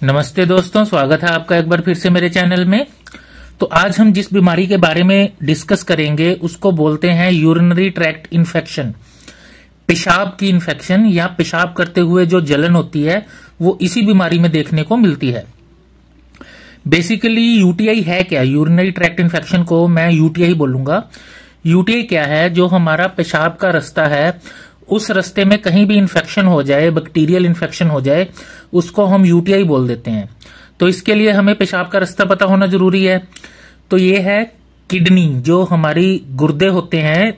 नमस्ते दोस्तों, स्वागत है आपका एक बार फिर से मेरे चैनल में। तो आज हम जिस बीमारी के बारे में डिस्कस करेंगे उसको बोलते हैं यूरिनरी ट्रैक्ट इन्फेक्शन। पेशाब की इन्फेक्शन या पेशाब करते हुए जो जलन होती है वो इसी बीमारी में देखने को मिलती है। बेसिकली यूटीआई है क्या? यूरिनरी ट्रैक्ट इन्फेक्शन को मैं यूटीआई बोलूंगा। यूटीआई क्या है? जो हमारा पेशाब का रास्ता है उस रास्ते में कहीं भी इन्फेक्शन हो जाए, बैक्टीरियल इन्फेक्शन हो जाए, उसको हम यूटीआई बोल देते हैं। तो इसके लिए हमें पेशाब का रास्ता पता होना जरूरी है। तो ये है किडनी, जो हमारी गुर्दे होते हैं,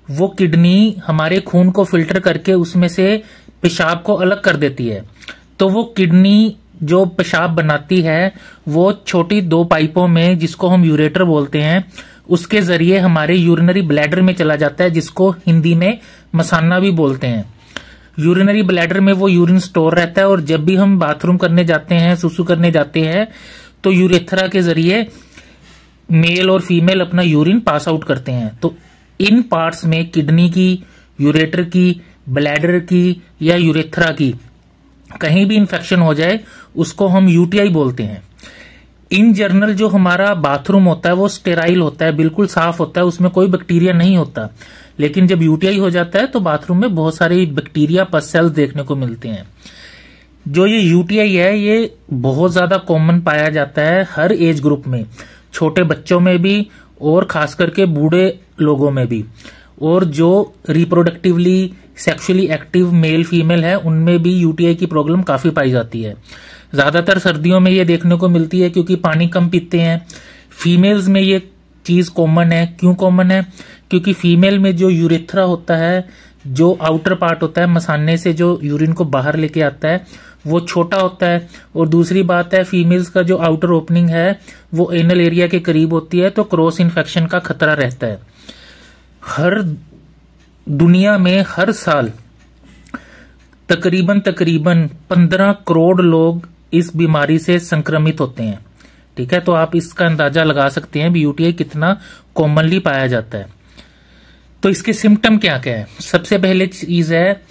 वो किडनी हमारे खून को फिल्टर करके उसमें से पेशाब को अलग कर देती है। तो वो किडनी जो पेशाब बनाती है वो छोटी दो पाइपों में, जिसको हम यूरेटर बोलते हैं, उसके जरिए हमारे यूरिनरी ब्लैडर में चला जाता है, जिसको हिंदी में मसाना भी बोलते हैं। यूरिनरी ब्लैडर में वो यूरिन स्टोर रहता है और जब भी हम बाथरूम करने जाते हैं, सुसु करने जाते हैं, तो यूरेथ्रा के जरिए मेल और फीमेल अपना यूरिन पास आउट करते हैं। तो इन पार्ट्स में किडनी की, यूरेटर की, ब्लैडर की या यूरेथ्रा की कहीं भी इन्फेक्शन हो जाए उसको हम यूटीआई बोलते हैं। इन जनरल जो हमारा बाथरूम होता है वो स्टेराइल होता है, बिल्कुल साफ होता है, उसमें कोई बैक्टीरिया नहीं होता। लेकिन जब यूटीआई हो जाता है तो बाथरूम में बहुत सारे बैक्टीरिया, पस सेल्स देखने को मिलते हैं। जो ये यूटीआई है ये बहुत ज्यादा कॉमन पाया जाता है हर एज ग्रुप में, छोटे बच्चों में भी और खास करके बूढ़े लोगों में भी। और जो reproductively sexually active male female है उनमें भी यूटीआई की प्रॉब्लम काफी पाई जाती है। ज्यादातर सर्दियों में ये देखने को मिलती है क्योंकि पानी कम पीते हैं। फीमेल्स में ये चीज कॉमन है। क्यों कॉमन है? क्योंकि फीमेल में जो यूरेथ्रा होता है, जो आउटर पार्ट होता है मसाने से जो यूरिन को बाहर लेके आता है, वो छोटा होता है। और दूसरी बात है, फीमेल्स का जो आउटर ओपनिंग है वो एनल एरिया के करीब होती है, तो क्रॉस इन्फेक्शन का खतरा रहता है। हर दुनिया में हर साल तकरीबन 15 करोड़ लोग इस बीमारी से संक्रमित होते हैं। ठीक है, तो आप इसका अंदाजा लगा सकते हैं भी यूटीआई कितना कॉमनली पाया जाता है। तो इसके सिम्टम क्या क्या है? सबसे पहले चीज है,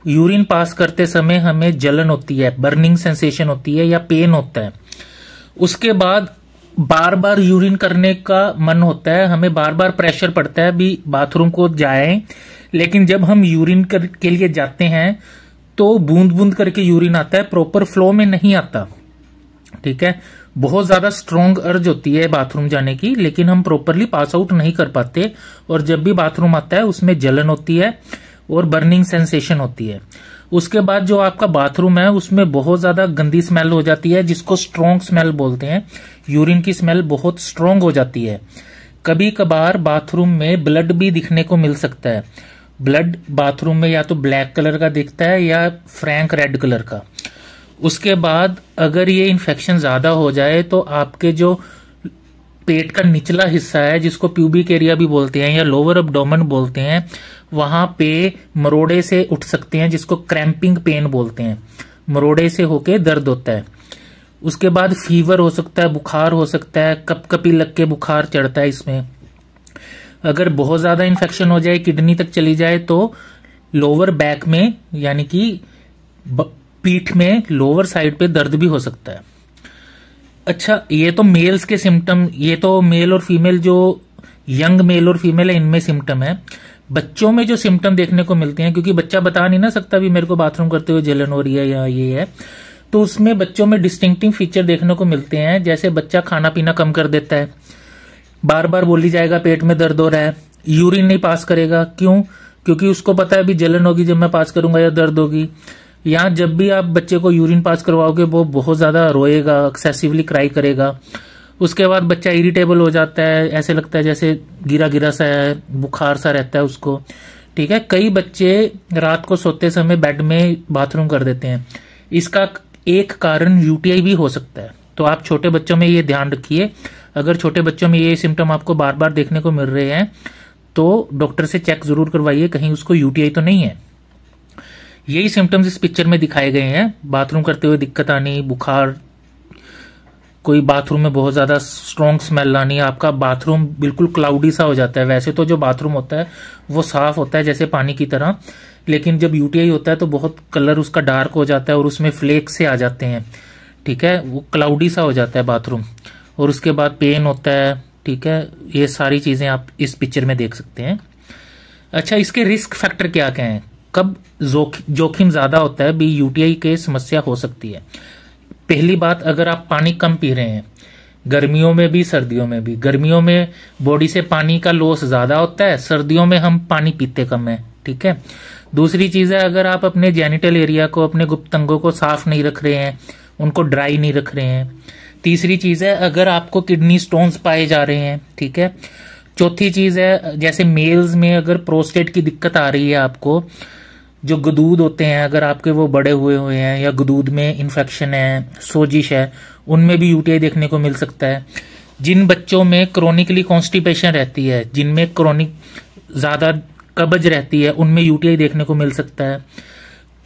यूरिन पास करते समय हमें जलन होती है, बर्निंग सेंसेशन होती है या पेन होता है। उसके बाद बार बार यूरिन करने का मन होता है, हमें बार बार प्रेशर पड़ता है भी बाथरूम को जाएं। लेकिन जब हम यूरिन के लिए जाते हैं तो बूंद बूंद करके यूरिन आता है, प्रॉपर फ्लो में नहीं आता। ठीक है, बहुत ज्यादा स्ट्रॉन्ग अर्ज होती है बाथरूम जाने की, लेकिन हम प्रॉपरली पास आउट नहीं कर पाते। और जब भी बाथरूम आता है उसमें जलन होती है और बर्निंग सेंसेशन होती है। उसके बाद जो आपका बाथरूम है उसमें बहुत ज्यादा गंदी स्मेल हो जाती है, जिसको स्ट्रॉन्ग स्मेल बोलते हैं। यूरिन की स्मेल बहुत स्ट्रॉन्ग हो जाती है। कभी कभार बाथरूम में ब्लड भी दिखने को मिल सकता है। ब्लड बाथरूम में या तो ब्लैक कलर का दिखता है या फ्रैंक रेड कलर का। उसके बाद अगर ये इन्फेक्शन ज्यादा हो जाए तो आपके जो पेट का निचला हिस्सा है, जिसको प्यूबिक एरिया भी बोलते हैं या लोअर एब्डोमेन बोलते हैं, वहां पे मरोड़े से उठ सकते हैं, जिसको क्रैम्पिंग पेन बोलते हैं। मरोड़े से होके दर्द होता है। उसके बाद फीवर हो सकता है, बुखार हो सकता है, कपकपी लग के बुखार चढ़ता है इसमें। अगर बहुत ज्यादा इन्फेक्शन हो जाए, किडनी तक चली जाए, तो लोअर बैक में यानी कि पीठ में लोअर साइड पे दर्द भी हो सकता है। अच्छा, ये तो मेल्स के सिम्टम, ये तो मेल और फीमेल, जो यंग मेल और फीमेल है इनमें सिम्टम है। बच्चों में जो सिम्टम देखने को मिलते हैं, क्योंकि बच्चा बता नहीं ना सकता भी मेरे को बाथरूम करते हुए जलन हो रही है या ये है, तो उसमें बच्चों में डिस्टिंक्टिव फीचर देखने को मिलते हैं। जैसे बच्चा खाना पीना कम कर देता है, बार बार बोली जाएगा पेट में दर्द हो रहा है, यूरिन नहीं पास करेगा। क्यों? क्योंकि उसको पता है भी जलन होगी जब मैं पास करूंगा या दर्द होगी। या जब भी आप बच्चे को यूरिन पास करवाओगे वो बहुत ज्यादा रोएगा, एक्सेसिवली क्राई करेगा। उसके बाद बच्चा इरिटेबल हो जाता है, ऐसे लगता है जैसे गिरा गिरा सा है, बुखार सा रहता है उसको। ठीक है, कई बच्चे रात को सोते समय बेड में बाथरूम कर देते हैं। इसका एक कारण यूटीआई भी हो सकता है। तो आप छोटे बच्चों में ये ध्यान रखिए। अगर छोटे बच्चों में ये सिम्टम आपको बार बार देखने को मिल रहे हैं तो डॉक्टर से चेक जरूर करवाइए, कहीं उसको यूटीआई तो नहीं है। यही सिम्टम्स इस पिक्चर में दिखाए गए हैं। बाथरूम करते हुए दिक्कत आनी, बुखार, कोई बाथरूम में बहुत ज्यादा स्ट्रॉन्ग स्मेल आनी, आपका बाथरूम बिल्कुल क्लाउडी सा हो जाता है। वैसे तो जो बाथरूम होता है वो साफ होता है जैसे पानी की तरह, लेकिन जब यूटीआई होता है तो बहुत कलर उसका डार्क हो जाता है और उसमें फ्लेक्स से आ जाते हैं। ठीक है, वो क्लाउडी सा हो जाता है बाथरूम, और उसके बाद पेन होता है, ठीक है, ये सारी चीजें आप इस पिक्चर में देख सकते हैं। अच्छा, इसके रिस्क फैक्टर क्या क्या हैं, कब जोखिम ज्यादा होता है भी यूटीआई के समस्या हो सकती है। पहली बात, अगर आप पानी कम पी रहे हैं, गर्मियों में भी सर्दियों में भी, गर्मियों में बॉडी से पानी का लॉस ज्यादा होता है, सर्दियों में हम पानी पीते कम है, ठीक है। दूसरी चीज है, अगर आप अपने जेनिटल एरिया को, अपने गुप्त अंगों को साफ नहीं रख रहे हैं, उनको ड्राई नहीं रख रहे हैं। तीसरी चीज है, अगर आपको किडनी स्टोन्स पाए जा रहे हैं, ठीक है। चौथी चीज है, जैसे मेल्स में अगर प्रोस्टेट की दिक्कत आ रही है आपको, जो गदूद होते हैं अगर आपके वो बड़े हुए हैं, या गदूद में इन्फेक्शन है, सोजिश है, उनमें भी यूटीआई देखने को मिल सकता है। जिन बच्चों में क्रोनिकली कॉन्स्टिपेशन रहती है, जिनमें क्रोनिक ज्यादा कब्ज रहती है, उनमें यूटीआई देखने को मिल सकता है।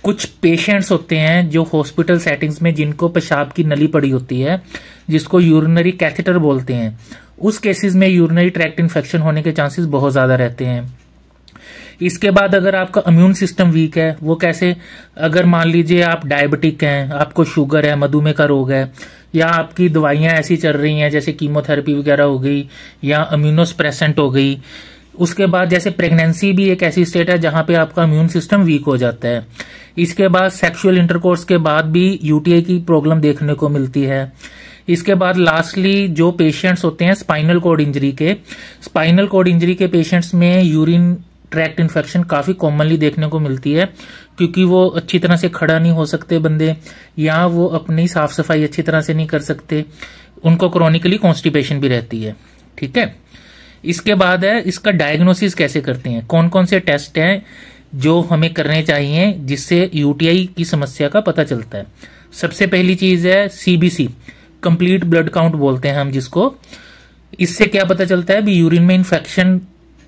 कुछ पेशेंट्स होते हैं जो हॉस्पिटल सेटिंग्स में, जिनको पेशाब की नली पड़ी होती है, जिसको यूरिनरी कैथेटर बोलते हैं, उस केसेस में यूरिनरी ट्रैक्ट इन्फेक्शन होने के चांसेस बहुत ज्यादा रहते हैं। इसके बाद अगर आपका इम्यून सिस्टम वीक है, वो कैसे, अगर मान लीजिए आप डायबिटिक हैं, आपको शुगर है, मधुमेह का रोग है, या आपकी दवाइयां ऐसी चल रही हैं जैसे कीमोथेरेपी वगैरह हो गई, या इम्यूनोस्प्रेसेंट हो गई। उसके बाद जैसे प्रेगनेंसी भी एक ऐसी स्टेट है जहां पे आपका इम्यून सिस्टम वीक हो जाता है। इसके बाद सेक्सुअल इंटरकोर्स के बाद भी यूटीआई की प्रॉब्लम देखने को मिलती है। इसके बाद लास्टली जो पेशेंट्स होते हैं स्पाइनल कॉर्ड इंजरी के पेशेंट्स में यूरिन ट्रैक्ट इन्फेक्शन काफी कॉमनली देखने को मिलती है, क्योंकि वो अच्छी तरह से खड़ा नहीं हो सकते बंदे, या वो अपनी साफ सफाई अच्छी तरह से नहीं कर सकते, उनको क्रोनिकली कॉन्स्टिपेशन भी रहती है, ठीक है। इसके बाद है, इसका डायग्नोसिस कैसे करते हैं, कौन कौन से टेस्ट हैं जो हमें करने चाहिए जिससे यूटीआई की समस्या का पता चलता है। सबसे पहली चीज है सीबीसी, कंप्लीट ब्लड काउंट बोलते हैं हम जिसको। इससे क्या पता चलता है भी यूरिन में इन्फेक्शन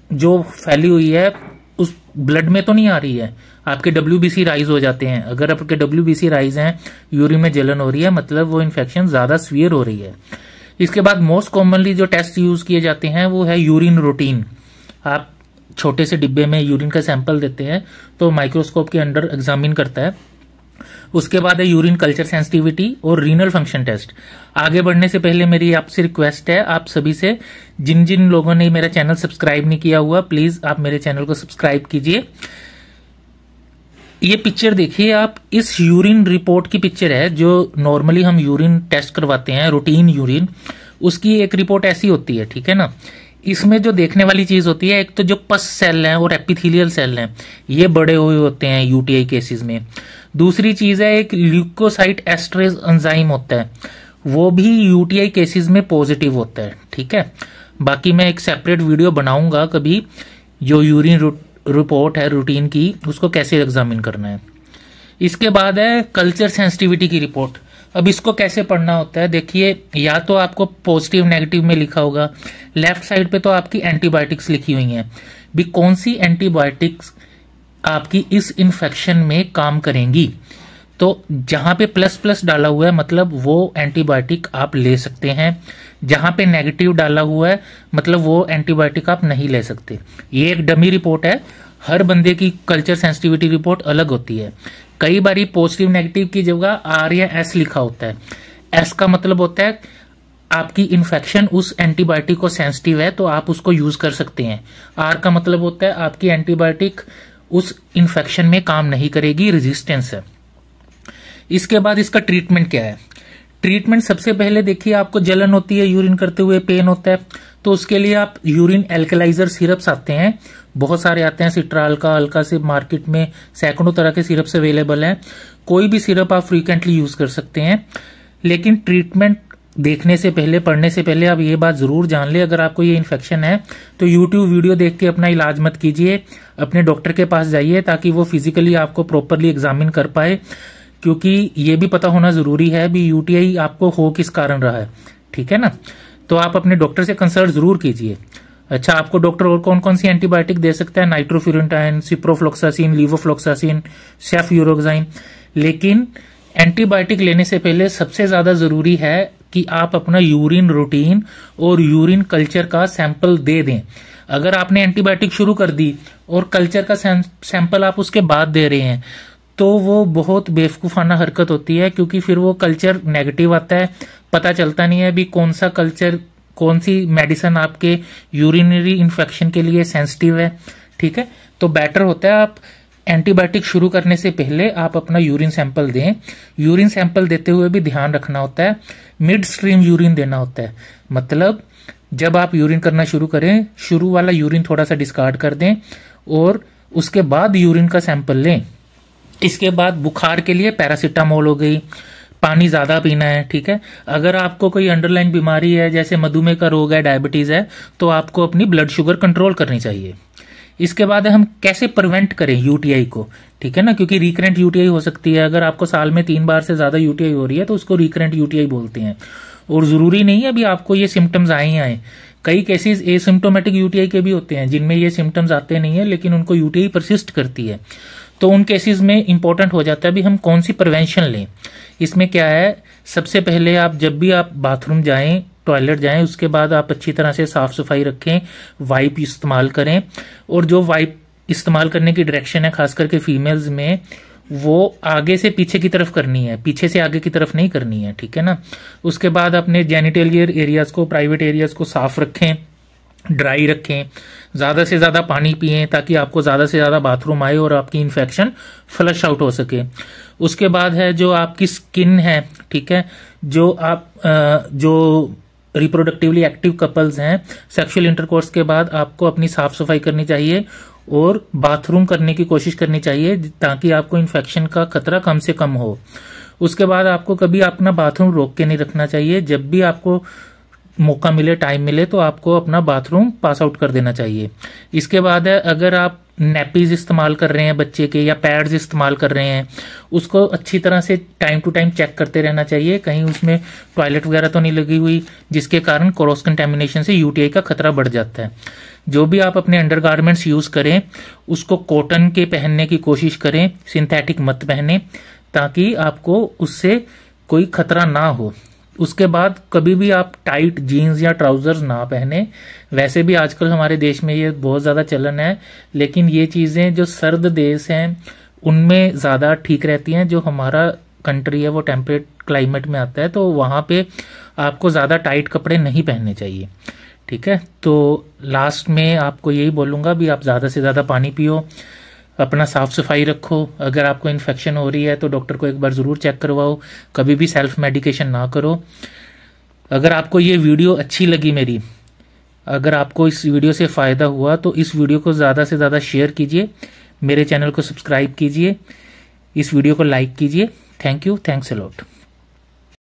जो फैली हुई है उस ब्लड में तो नहीं आ रही है, आपके डब्ल्यूबीसी राइज हो जाते हैं। अगर आपके डब्ल्यूबीसी राइज हैं, यूरिन में जलन हो रही है, मतलब वो इन्फेक्शन ज्यादा सीवियर हो रही है। इसके बाद मोस्ट कॉमनली जो टेस्ट यूज किए जाते हैं वो है यूरिन रूटीन। आप छोटे से डिब्बे में यूरिन का सैंपल देते हैं तो माइक्रोस्कोप के अंडर एग्जामिन करता है। उसके बाद है यूरिन कल्चर सेंसिटिविटी और रीनल फंक्शन टेस्ट। आगे बढ़ने से पहले मेरी आपसे रिक्वेस्ट है, आप सभी से, जिन जिन लोगों ने मेरा चैनल सब्सक्राइब नहीं किया हुआ, प्लीज आप मेरे चैनल को सब्सक्राइब कीजिए। ये पिक्चर देखिए आप, इस यूरिन रिपोर्ट की पिक्चर है जो नॉर्मली हम यूरिन टेस्ट करवाते हैं, रूटीन यूरिन, उसकी एक रिपोर्ट ऐसी होती है, ठीक है ना। इसमें जो देखने वाली चीज होती है, एक तो जो पस सेल हैं और एपिथेलियल सेल हैं, ये बड़े हुए होते हैं यूटीआई केसेस में। दूसरी चीज है, एक ल्यूकोसाइट एस्ट्रेज एंजाइम होता है, वो भी यूटीआई केसेस में पॉजिटिव होता है, ठीक है। बाकी मैं एक सेपरेट वीडियो बनाऊंगा कभी, जो यूरिन रिपोर्ट है रूटीन की, उसको कैसे एग्जामिन करना है। इसके बाद है कल्चर सेंसिटिविटी की रिपोर्ट। अब इसको कैसे पढ़ना होता है, देखिए, या तो आपको पॉजिटिव नेगेटिव में लिखा होगा, लेफ्ट साइड पे तो आपकी एंटीबायोटिक्स लिखी हुई हैं, भी कौन सी एंटीबायोटिक्स आपकी इस इन्फेक्शन में काम करेंगी। तो जहां पे प्लस प्लस डाला हुआ है मतलब वो एंटीबायोटिक आप ले सकते हैं, जहां पे नेगेटिव डाला हुआ है मतलब वो एंटीबायोटिक आप नहीं ले सकते। ये एक डमी रिपोर्ट है, हर बंदे की कल्चर सेंसिटिविटी रिपोर्ट अलग होती है। कई बारी पॉजिटिव नेगेटिव की जगह आर या एस लिखा होता है। एस का मतलब होता है आपकी इन्फेक्शन उस एंटीबायोटिक को सेंसिटिव है तो आप उसको यूज कर सकते हैं। आर का मतलब होता है आपकी एंटीबायोटिक उस इन्फेक्शन में काम नहीं करेगी, रेजिस्टेंस है। इसके बाद इसका ट्रीटमेंट क्या है। ट्रीटमेंट सबसे पहले देखिए, आपको जलन होती है, यूरिन करते हुए पेन होता है, तो उसके लिए आप यूरिन एल्कलाइजर सिरप्स आते हैं, बहुत सारे आते हैं, सिट्राल का, अल्का से, मार्केट में सैकड़ों तरह के सिरप्स अवेलेबल हैं। कोई भी सिरप आप फ्रीक्वेंटली यूज कर सकते हैं। लेकिन ट्रीटमेंट देखने से पहले, पढ़ने से पहले आप ये बात जरूर जान ले, अगर आपको ये इन्फेक्शन है तो यूट्यूब वीडियो देख के अपना इलाज मत कीजिए, अपने डॉक्टर के पास जाइए ताकि वो फिजिकली आपको प्रॉपरली एग्जामिन कर पाए, क्योंकि ये भी पता होना जरूरी है भी यूटीआई आपको हो किस कारण रहा है, ठीक है ना। तो आप अपने डॉक्टर से कंसल्ट जरूर कीजिए। अच्छा, आपको डॉक्टर और कौन कौन सी एंटीबायोटिक दे सकता है, नाइट्रोफ्यूरेंटाइन, सिप्रोफ्लोक्सासिन, लीवोफ्लोक्सासिन, सेफ्यूरोक्साइन। लेकिन एंटीबायोटिक लेने से पहले सबसे ज्यादा जरूरी है कि आप अपना यूरिन रूटीन और यूरिन कल्चर का सैंपल दे दें। अगर आपने एंटीबायोटिक शुरू कर दी और कल्चर का सैंपल आप उसके बाद दे रहे हैं तो वो बहुत बेवकूफ़ाना हरकत होती है, क्योंकि फिर वो कल्चर नेगेटिव आता है, पता चलता नहीं है भी कौन सा कल्चर, कौन सी मेडिसिन आपके यूरिनरी इन्फेक्शन के लिए सेंसिटिव है। ठीक है, तो बेटर होता है आप एंटीबायोटिक शुरू करने से पहले आप अपना यूरिन सैंपल दें। यूरिन सैंपल देते हुए भी ध्यान रखना होता है, मिड स्ट्रीम यूरिन देना होता है। मतलब जब आप यूरिन करना शुरू करें, शुरू वाला यूरिन थोड़ा सा डिस्कार्ड कर दें और उसके बाद यूरिन का सैंपल लें। इसके बाद बुखार के लिए पैरासीटामोल हो गई, पानी ज्यादा पीना है। ठीक है, अगर आपको कोई अंडरलाइन बीमारी है जैसे मधुमेह का रोग है, डायबिटीज है, तो आपको अपनी ब्लड शुगर कंट्रोल करनी चाहिए। इसके बाद हम कैसे प्रिवेंट करें यूटीआई को। ठीक है ना, क्योंकि रिकरेंट यूटीआई हो सकती है। अगर आपको साल में 3 बार से ज्यादा यूटीआई हो रही है तो उसको रिकरेंट यूटीआई बोलते हैं। और जरूरी नहीं है अभी आपको ये सिम्टम्स आए ही आए, कई केसेस एसिम्टोमेटिक यूटीआई के भी होते हैं जिनमें ये सिम्टम्स आते नहीं है लेकिन उनको यूटीआई परसिस्ट करती है। तो उन केसेस में इंपॉर्टेंट हो जाता है भी हम कौन सी प्रिवेंशन लें। इसमें क्या है, सबसे पहले आप जब भी आप बाथरूम जाएं, टॉयलेट जाएं, उसके बाद आप अच्छी तरह से साफ सफाई रखें, वाइप इस्तेमाल करें। और जो वाइप इस्तेमाल करने की डायरेक्शन है खास करके फीमेल्स में, वो आगे से पीछे की तरफ करनी है, पीछे से आगे की तरफ नहीं करनी है। ठीक है ना, उसके बाद अपने जेनिटेलियर एरियाज को, प्राइवेट एरियाज को साफ रखें, ड्राई रखें, ज्यादा से ज्यादा पानी पिएं ताकि आपको ज्यादा से ज्यादा बाथरूम आए और आपकी इन्फेक्शन फ्लश आउट हो सके। उसके बाद है जो आपकी स्किन है, ठीक है, जो रिप्रोडक्टिवली एक्टिव कपल्स हैं, सेक्सुअल इंटरकोर्स के बाद आपको अपनी साफ सफाई करनी चाहिए और बाथरूम करने की कोशिश करनी चाहिए ताकि आपको इन्फेक्शन का खतरा कम से कम हो। उसके बाद आपको कभी अपना बाथरूम रोक के नहीं रखना चाहिए। जब भी आपको मौका मिले, टाइम मिले, तो आपको अपना बाथरूम पास आउट कर देना चाहिए। इसके बाद है, अगर आप नैपीज इस्तेमाल कर रहे हैं बच्चे के या पैड्स इस्तेमाल कर रहे हैं, उसको अच्छी तरह से टाइम टू टाइम चेक करते रहना चाहिए, कहीं उसमें टॉयलेट वगैरह तो नहीं लगी हुई जिसके कारण क्रॉस कंटेमिनेशन से यूटीआई का खतरा बढ़ जाता है। जो भी आप अपने अंडरगारमेंट्स यूज करें उसको कॉटन के पहनने की कोशिश करें, सिंथेटिक मत पहने ताकि आपको उससे कोई खतरा ना हो। उसके बाद कभी भी आप टाइट जीन्स या ट्राउजर्स ना पहने। वैसे भी आजकल हमारे देश में ये बहुत ज्यादा चलन है, लेकिन ये चीजें जो सर्द देश हैं उनमें ज्यादा ठीक रहती हैं। जो हमारा कंट्री है वो टेम्परेट क्लाइमेट में आता है, तो वहां पे आपको ज्यादा टाइट कपड़े नहीं पहनने चाहिए। ठीक है, तो लास्ट में आपको यही बोलूंगा भी आप ज्यादा से ज्यादा पानी पियो, अपना साफ सफाई रखो। अगर आपको इन्फेक्शन हो रही है तो डॉक्टर को एक बार जरूर चेक करवाओ, कभी भी सेल्फ मेडिकेशन ना करो। अगर आपको ये वीडियो अच्छी लगी मेरी, अगर आपको इस वीडियो से फायदा हुआ तो इस वीडियो को ज्यादा से ज्यादा शेयर कीजिए, मेरे चैनल को सब्सक्राइब कीजिए, इस वीडियो को लाइक कीजिए। Thank you, thanks a lot.